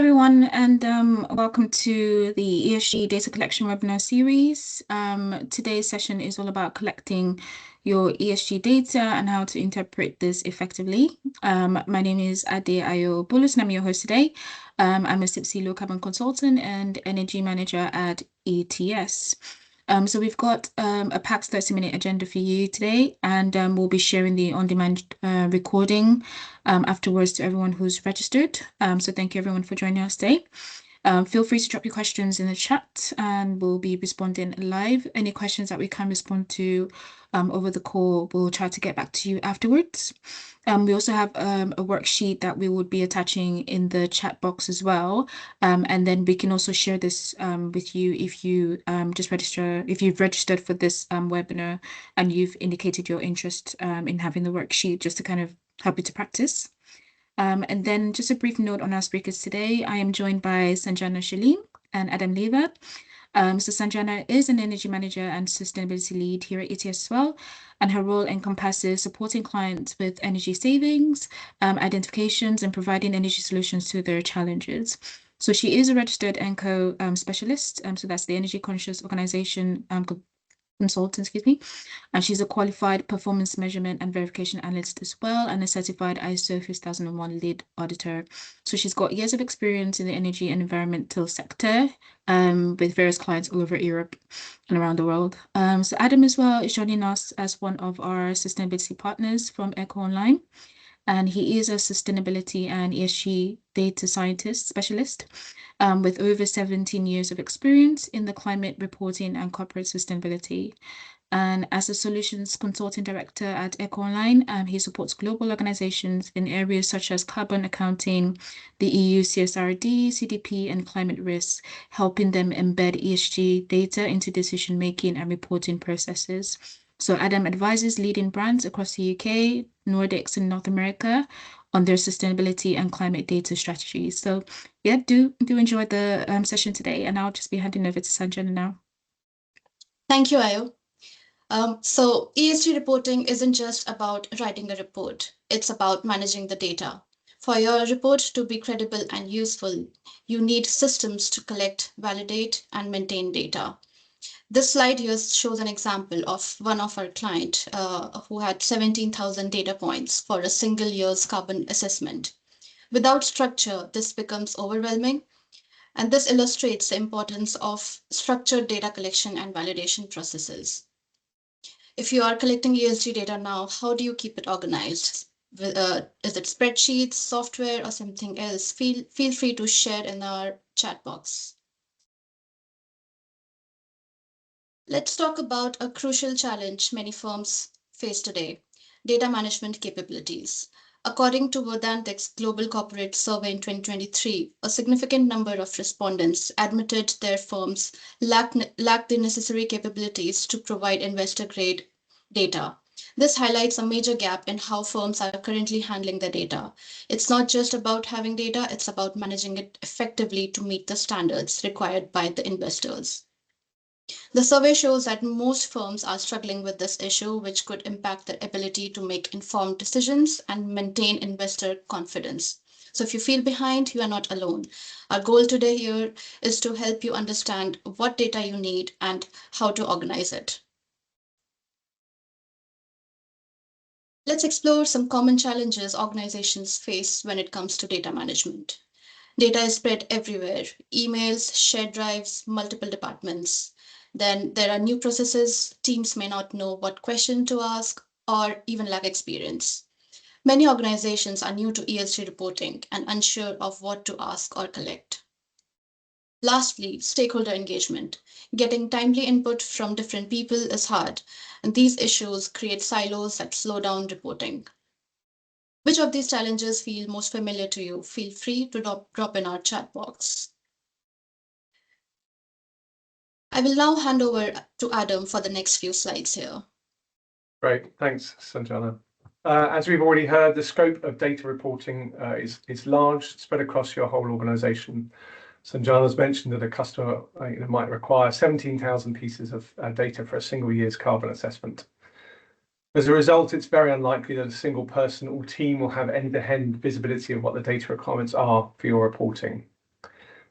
everyone, and welcome to the ESG Data Collection webinar series. Today's session is all about collecting your ESG data and how to interpret this effectively. My name is Ade Ayo Bulus, and I'm your host today. I'm a SIPC low carbon consultant and energy manager at ETS. So we've got a packed 30-minute agenda for you today, and we'll be sharing the on-demand recording afterwards to everyone who's registered. So thank you everyone for joining us today. Feel free to drop your questions in the chat and we'll be responding live. Any questions that we can respond to over the call, we'll try to get back to you afterwards. We also have a worksheet that we would be attaching in the chat box as well. And then we can also share this with you if you if you've registered for this webinar and you've indicated your interest in having the worksheet just to kind of help you to practice. And then just a brief note on our speakers today. I am joined by Sanjana Shalim and Adam Lever. So Sanjana is an energy manager and sustainability lead here at ETS as well, and her role encompasses supporting clients with energy savings, identifications, and providing energy solutions to their challenges. So she is a registered ENCO specialist, so that's the Energy Conscious Organization consultant, and she's a qualified performance measurement and verification analyst as well, and a certified ISO 5001 lead auditor. So she's got years of experience in the energy and environmental sector with various clients all over Europe and around the world. So Adam as well is joining us as one of our sustainability partners from Echo Online. And he is a sustainability and ESG data scientist specialist with over 17 years of experience in the climate reporting and corporate sustainability. And as a solutions consulting director at Echo Online, he supports global organizations in areas such as carbon accounting, the EU CSRD, CDP, and climate risks, helping them embed ESG data into decision-making and reporting processes. So Adam advises leading brands across the UK, Nordics, and North America on their sustainability and climate data strategies. So yeah, do enjoy the session today, and I'll just be handing over to Sanjana now. Thank you, Ayo. So ESG reporting isn't just about writing a report, it's about managing the data. For your report to be credible and useful, you need systems to collect, validate, and maintain data. This slide here shows an example of one of our clients who had 17,000 data points for a single year's carbon assessment. Without structure, this becomes overwhelming, and this illustrates the importance of structured data collection and validation processes. If you are collecting ESG data now, how do you keep it organized? Is it spreadsheets, software, or something else? Feel free to share in our chat box. Let's talk about a crucial challenge many firms face today: data management capabilities. According to Verdantix's Global Corporate Survey in 2023, a significant number of respondents admitted their firms lack the necessary capabilities to provide investor-grade data. This highlights a major gap in how firms are currently handling their data. It's not just about having data, it's about managing it effectively to meet the standards required by the investors. The survey shows that most firms are struggling with this issue, which could impact their ability to make informed decisions and maintain investor confidence. So if you feel behind, you are not alone. Our goal today here is to help you understand what data you need and how to organize it. Let's explore some common challenges organizations face when it comes to data management. Data is spread everywhere: emails, shared drives, multiple departments. Then there are new processes, teams may not know what question to ask or even lack experience. Many organizations are new to ESG reporting and unsure of what to ask or collect. Lastly, stakeholder engagement. Getting timely input from different people is hard, and these issues create silos that slow down reporting. Which of these challenges feel most familiar to you? Feel free to drop in our chat box. I will now hand over to Adam for the next few slides here. Great, thanks, Sanjana. As we've already heard, the scope of data reporting is large, spread across your whole organization. Sanjana's mentioned that a customer might require 17,000 pieces of data for a single year's carbon assessment. As a result, it's very unlikely that a single person or team will have end-to-end visibility of what the data requirements are for your reporting.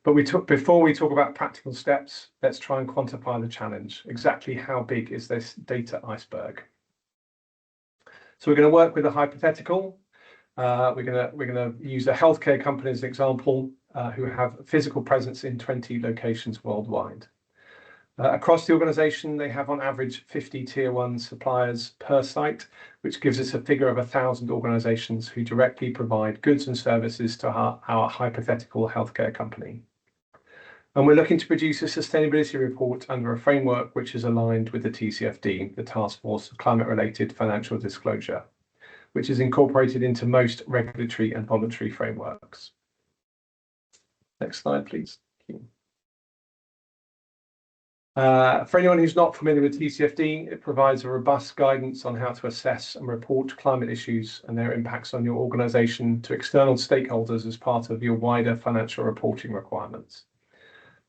But before we talk about practical steps, let's try and quantify the challenge. Exactly how big is this data iceberg? So we're going to work with a hypothetical. We're going to use a healthcare company as an example, who have a physical presence in 20 locations worldwide. Across the organisation, they have on average 50 tier 1 suppliers per site, which gives us a figure of 1,000 organisations who directly provide goods and services to our hypothetical healthcare company. And we're looking to produce a sustainability report under a framework which is aligned with the TCFD, the Task Force of Climate-Related Financial Disclosure, which is incorporated into most regulatory and voluntary frameworks. Next slide, please. For anyone who's not familiar with TCFD, it provides a robust guidance on how to assess and report climate issues and their impacts on your organisation to external stakeholders as part of your wider financial reporting requirements.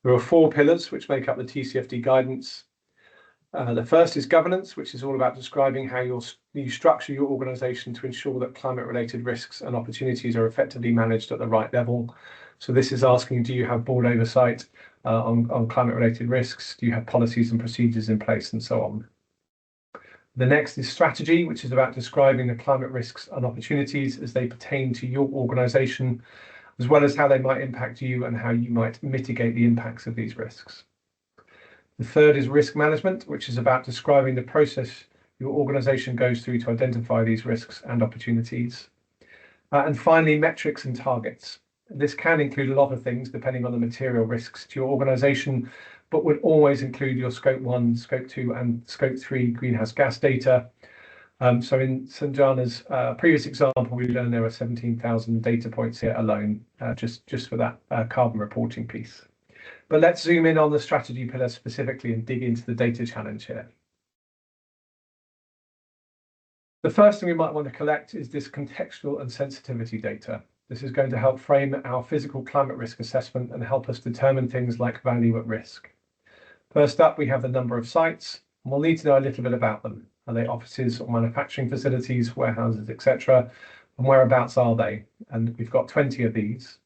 There are 4 pillars which make up the TCFD guidance. The first is governance, which is all about describing how you structure your organisation to ensure that climate-related risks and opportunities are effectively managed at the right level. So this is asking, do you have board oversight on climate-related risks? Do you have policies and procedures in place, and so on? The next is strategy, which is about describing the climate risks and opportunities as they pertain to your organisation, as well as how they might impact you and how you might mitigate the impacts of these risks. The third is risk management, which is about describing the process your organisation goes through to identify these risks and opportunities. And finally, metrics and targets. This can include a lot of things depending on the material risks to your organisation, but would always include your Scope 1, Scope 2 and Scope 3 greenhouse gas data. So in Sanjana's previous example, we learned there were 17,000 data points here alone, just for that carbon reporting piece. But let's zoom in on the strategy pillar specifically and dig into the data challenge here. The first thing we might want to collect is this contextual and sensitivity data. This is going to help frame our physical climate risk assessment and help us determine things like value at risk. First up, we have the number of sites, and we'll need to know a little bit about them. Are they offices or manufacturing facilities, warehouses, etc.? And whereabouts are they? And we've got 20 of these.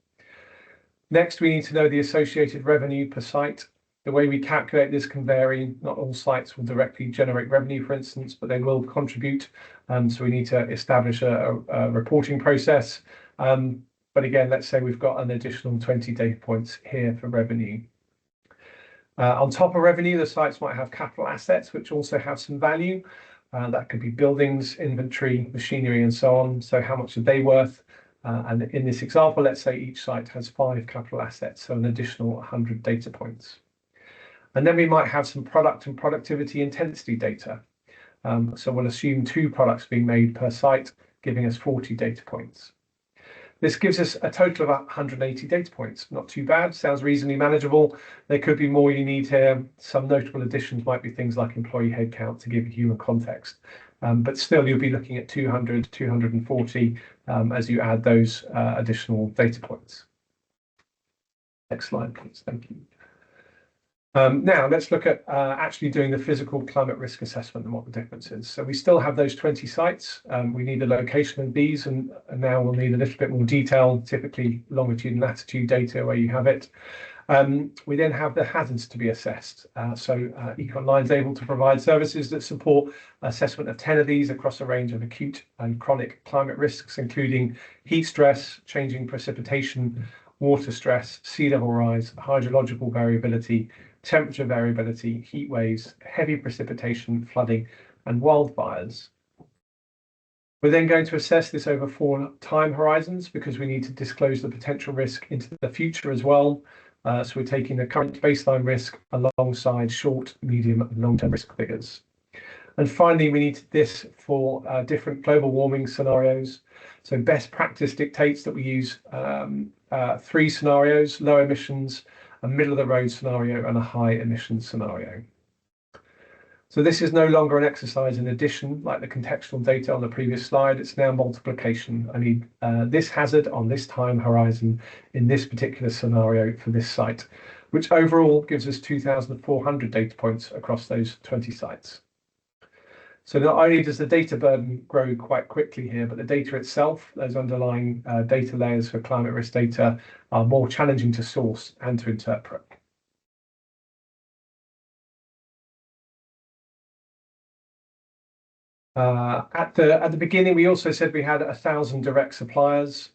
Next, we need to know the associated revenue per site. The way we calculate this can vary. Not all sites will directly generate revenue, for instance, but they will contribute. So we need to establish a reporting process. But again, let's say we've got an additional 20 data points here for revenue. On top of revenue, the sites might have capital assets, which also have some value. That could be buildings, inventory, machinery, and so on. So how much are they worth? And in this example, let's say each site has 5 capital assets, so an additional 100 data points. And then we might have some product and productivity intensity data. So we'll assume 2 products being made per site, giving us 40 data points. This gives us a total of 180 data points. Not too bad, sounds reasonably manageable. There could be more you need here. Some notable additions might be things like employee headcount to give you human context. But still, you'll be looking at 200, 240 as you add those additional data points. Next slide, please. Thank you. Now, let's look at actually doing the physical climate risk assessment and what the difference is. So we still have those 20 sites. We need the location of these, and now we'll need a little bit more detail, typically longitude and latitude data where you have it. We then have the hazards to be assessed. EconLine is able to provide services that support assessment of 10 of these across a range of acute and chronic climate risks, including heat stress, changing precipitation, water stress, sea level rise, hydrological variability, temperature variability, heat waves, heavy precipitation, flooding, and wildfires. We're then going to assess this over 4 time horizons because we need to disclose the potential risk into the future as well. So we're taking the current baseline risk alongside short, medium, and long-term risk figures. And finally, we need this for different global warming scenarios. So best practice dictates that we use 3 scenarios: low emissions, a middle of the road scenario, and a high emissions scenario. So this is no longer an exercise in addition like the contextual data on the previous slide. It's now multiplication. I need this hazard on this time horizon in this particular scenario for this site, which overall gives us 2,400 data points across those 20 sites. So not only does the data burden grow quite quickly here, but the data itself, those underlying data layers for climate risk data, are more challenging to source and to interpret. At the beginning, we also said we had 1,000 direct suppliers.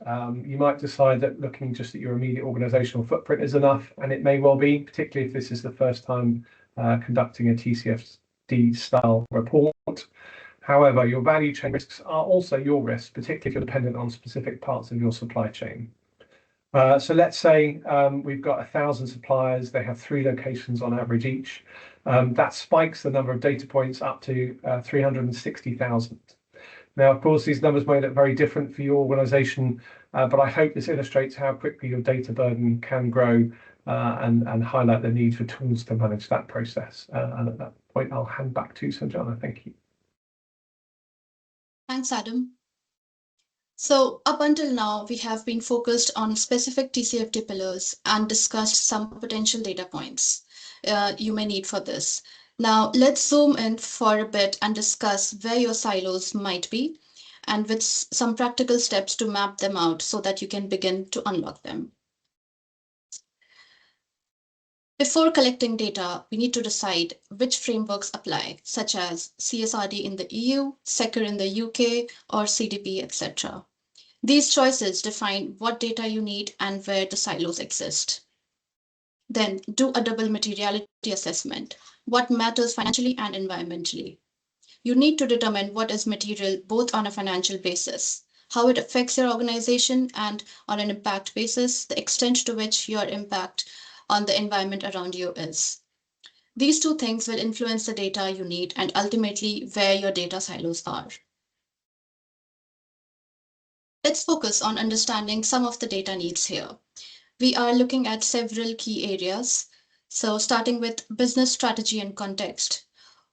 You might decide that looking just at your immediate organizational footprint is enough, and it may well be, particularly if this is the first time conducting a TCFD style report. However, your value chain risks are also your risks, particularly if you're dependent on specific parts of your supply chain. So let's say we've got 1,000 suppliers, they have 3 locations on average each. That spikes the number of data points up to 360,000. Now, of course, these numbers may look very different for your organization, but I hope this illustrates how quickly your data burden can grow and highlight the need for tools to manage that process. And at that point, I'll hand back to Sanjana. Thank you. Thanks, Adam. So up until now, we have been focused on specific TCFD pillars and discussed some potential data points you may need for this. Now let's zoom in for a bit and discuss where your silos might be and with some practical steps to map them out so that you can begin to unlock them. Before collecting data, we need to decide which frameworks apply, such as CSRD in the EU, SECUR in the UK, or CDP, etc. These choices define what data you need and where the silos exist. Then do a double materiality assessment. What matters financially and environmentally? You need to determine what is material both on a financial basis, how it affects your organization, and on an impact basis, the extent to which your impact on the environment around you is. These 2 things will influence the data you need and ultimately where your data silos are. Let's focus on understanding some of the data needs here. We are looking at several key areas. So starting with business strategy and context,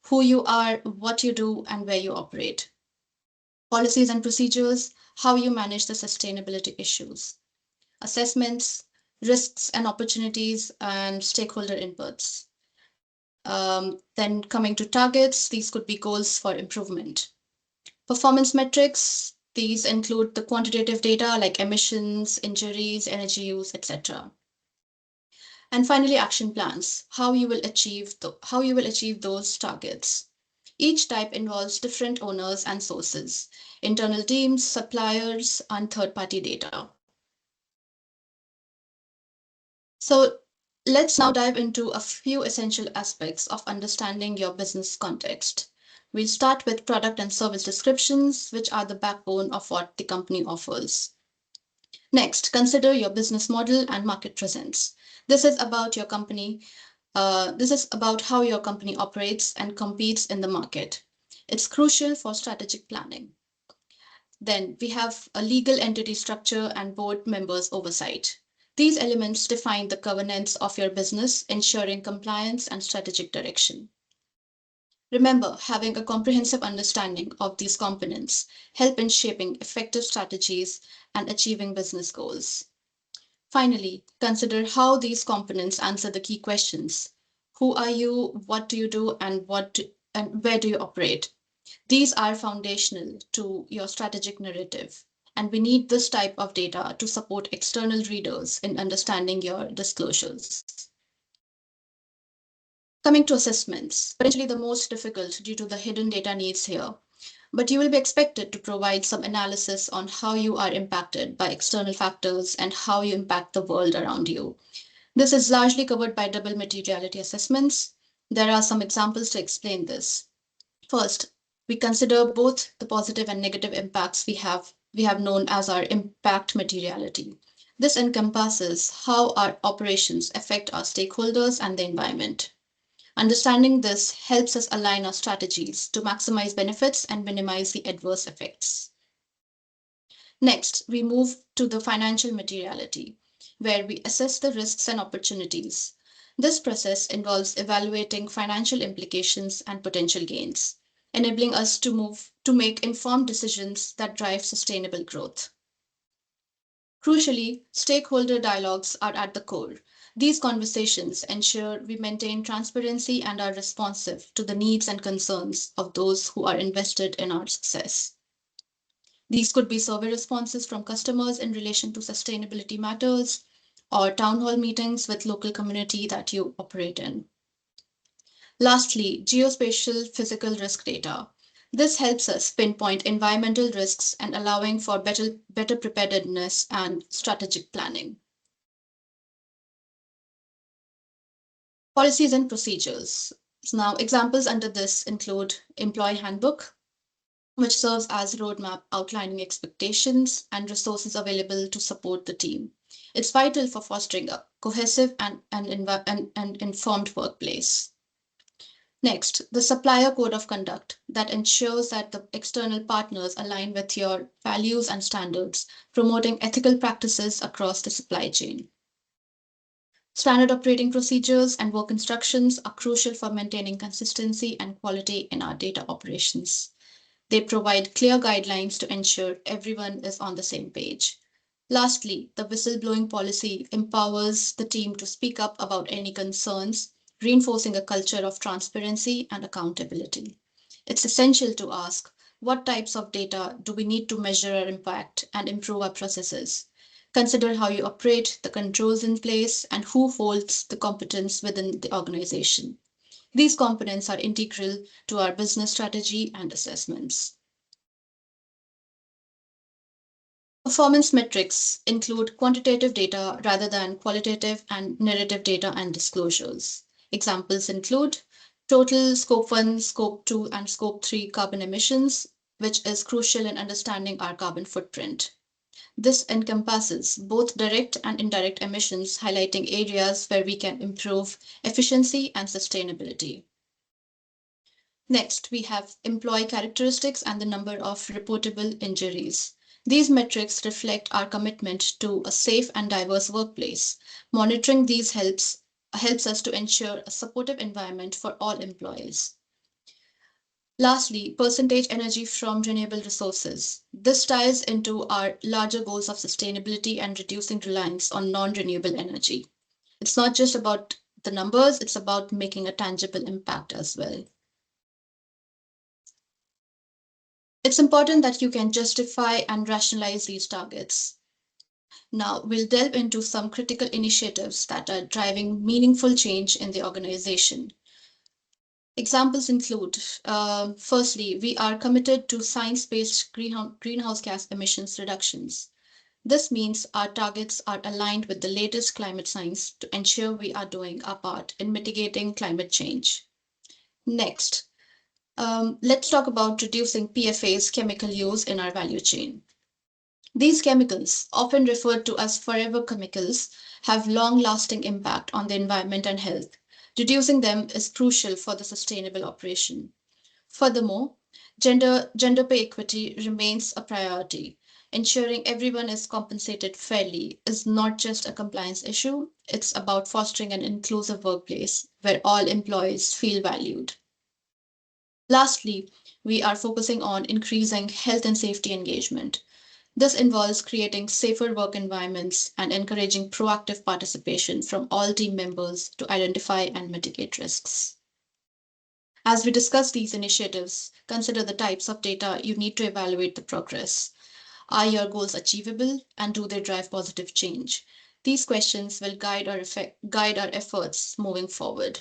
who you are, what you do, and where you operate. Policies and procedures, how you manage the sustainability issues. Assessments, risks and opportunities, and stakeholder inputs. Then coming to targets, these could be goals for improvement. Performance metrics, these include the quantitative data like emissions, injuries, energy use, etc. And finally, action plans, how you will achieve those targets. Each type involves different owners and sources, internal teams, suppliers, and third-party data. So let's now dive into a few essential aspects of understanding your business context. We'll start with product and service descriptions, which are the backbone of what the company offers. Next, consider your business model and market presence. This is about your company. This is about how your company operates and competes in the market. It's crucial for strategic planning. Then we have a legal entity structure and board members oversight. These elements define the governance of your business, ensuring compliance and strategic direction. Remember, having a comprehensive understanding of these components help in shaping effective strategies and achieving business goals. Finally, consider how these components answer the key questions. Who are you, what do you do, and where do you operate? These are foundational to your strategic narrative, and we need this type of data to support external readers in understanding your disclosures. Coming to assessments, potentially the most difficult due to the hidden data needs here, but you will be expected to provide some analysis on how you are impacted by external factors and how you impact the world around you. This is largely covered by double materiality assessments. There are some examples to explain this. First, we consider both the positive and negative impacts we have known as our impact materiality. This encompasses how our operations affect our stakeholders and the environment. Understanding this helps us align our strategies to maximize benefits and minimize the adverse effects. Next, we move to the financial materiality, where we assess the risks and opportunities. This process involves evaluating financial implications and potential gains, enabling us to make informed decisions that drive sustainable growth. Crucially, stakeholder dialogues are at the core. These conversations ensure we maintain transparency and are responsive to the needs and concerns of those who are invested in our success. These could be survey responses from customers in relation to sustainability matters or town hall meetings with local community that you operate in. Lastly, geospatial physical risk data. This helps us pinpoint environmental risks and allowing for better preparedness and strategic planning. Policies and procedures. Now, examples under this include employee handbook, which serves as a roadmap outlining expectations and resources available to support the team. It's vital for fostering a cohesive and informed workplace. Next, the supplier code of conduct that ensures that the external partners align with your values and standards, promoting ethical practices across the supply chain. Standard operating procedures and work instructions are crucial for maintaining consistency and quality in our data operations. They provide clear guidelines to ensure everyone is on the same page. Lastly, the whistleblowing policy empowers the team to speak up about any concerns, reinforcing a culture of transparency and accountability. It's essential to ask, what types of data do we need to measure our impact and improve our processes? Consider how you operate, the controls in place, and who holds the competence within the organization. These components are integral to our business strategy and assessments. Performance metrics include quantitative data rather than qualitative and narrative data and disclosures. Examples include total Scope 1, Scope 2, and Scope 3 carbon emissions, which is crucial in understanding our carbon footprint. This encompasses both direct and indirect emissions, highlighting areas where we can improve efficiency and sustainability. Next, we have employee characteristics and the number of reportable injuries. These metrics reflect our commitment to a safe and diverse workplace. Monitoring these helps us to ensure a supportive environment for all employees. Lastly, percentage energy from renewable resources. This ties into our larger goals of sustainability and reducing reliance on non-renewable energy. It's not just about the numbers, it's about making a tangible impact as well. It's important that you can justify and rationalize these targets. Now, we'll delve into some critical initiatives that are driving meaningful change in the organization. Examples include, firstly, we are committed to science-based greenhouse gas emissions reductions. This means our targets are aligned with the latest climate science to ensure we are doing our part in mitigating climate change. Next, let's talk about reducing PFAS chemical use in our value chain. These chemicals, often referred to as forever chemicals, have long-lasting impact on the environment and health. Reducing them is crucial for the sustainable operation. Furthermore, gender pay equity remains a priority. Ensuring everyone is compensated fairly is not just a compliance issue, it's about fostering an inclusive workplace where all employees feel valued. Lastly, we are focusing on increasing health and safety engagement. This involves creating safer work environments and encouraging proactive participation from all team members to identify and mitigate risks. As we discuss these initiatives, consider the types of data you need to evaluate the progress. Are your goals achievable and do they drive positive change? These questions will guide our efforts moving forward.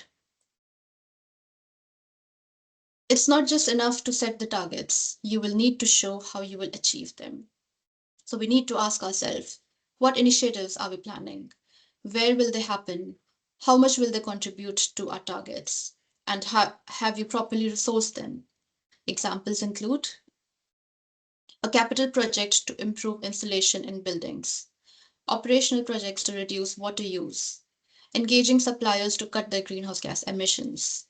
It's not just enough to set the targets. You will need to show how you will achieve them. So we need to ask ourselves, what initiatives are we planning? Where will they happen? How much will they contribute to our targets? And have you properly resourced them? Examples include a capital project to improve insulation in buildings, operational projects to reduce water use, engaging suppliers to cut their greenhouse gas emissions,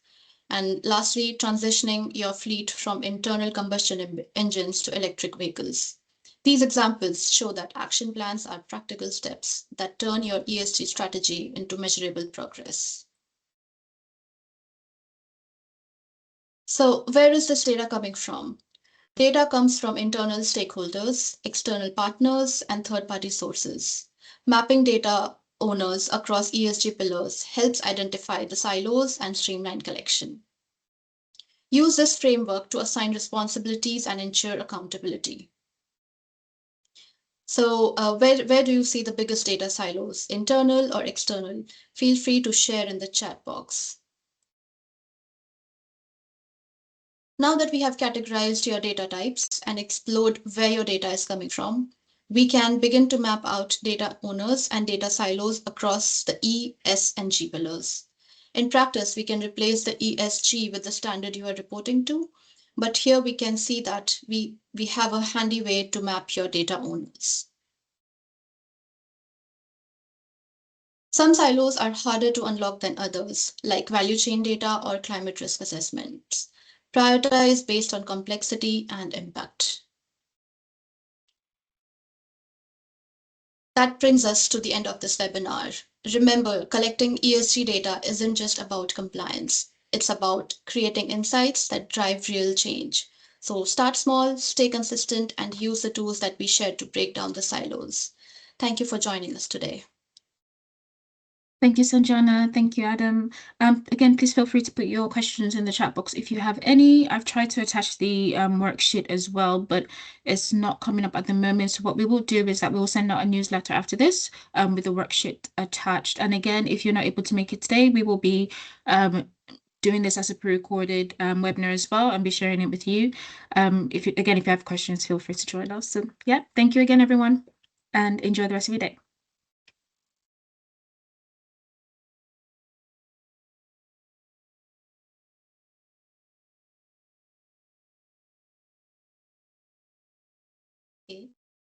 and lastly, transitioning your fleet from internal combustion engines to electric vehicles. These examples show that action plans are practical steps that turn your ESG strategy into measurable progress. So where is this data coming from? Data comes from internal stakeholders, external partners, and third-party sources. Mapping data owners across ESG pillars helps identify the silos and streamline collection. Use this framework to assign responsibilities and ensure accountability. So where do you see the biggest data silos, internal or external? Feel free to share in the chat box. Now that we have categorized your data types and explored where your data is coming from, we can begin to map out data owners and data silos across the E, S, and G pillars. In practice, we can replace the ESG with the standard you are reporting to, but here we can see that we have a handy way to map your data owners. Some silos are harder to unlock than others, like value chain data or climate risk assessments. Prioritize based on complexity and impact. That brings us to the end of this webinar. Remember, collecting ESG data isn't just about compliance. It's about creating insights that drive real change. So start small, stay consistent, and use the tools that we shared to break down the silos. Thank you for joining us today. Thank you, Sanjana. Thank you, Adam. Again, please feel free to put your questions in the chat box if you have any. I've tried to attach the worksheet as well, but it's not coming up at the moment. So what we will do is that we will send out a newsletter after this with the worksheet attached. And again, if you're not able to make it today, we will be doing this as a pre-recorded webinar as well and be sharing it with you. If you have questions, feel free to join us. So yeah, thank you again, everyone, and enjoy the rest of your day. Okay.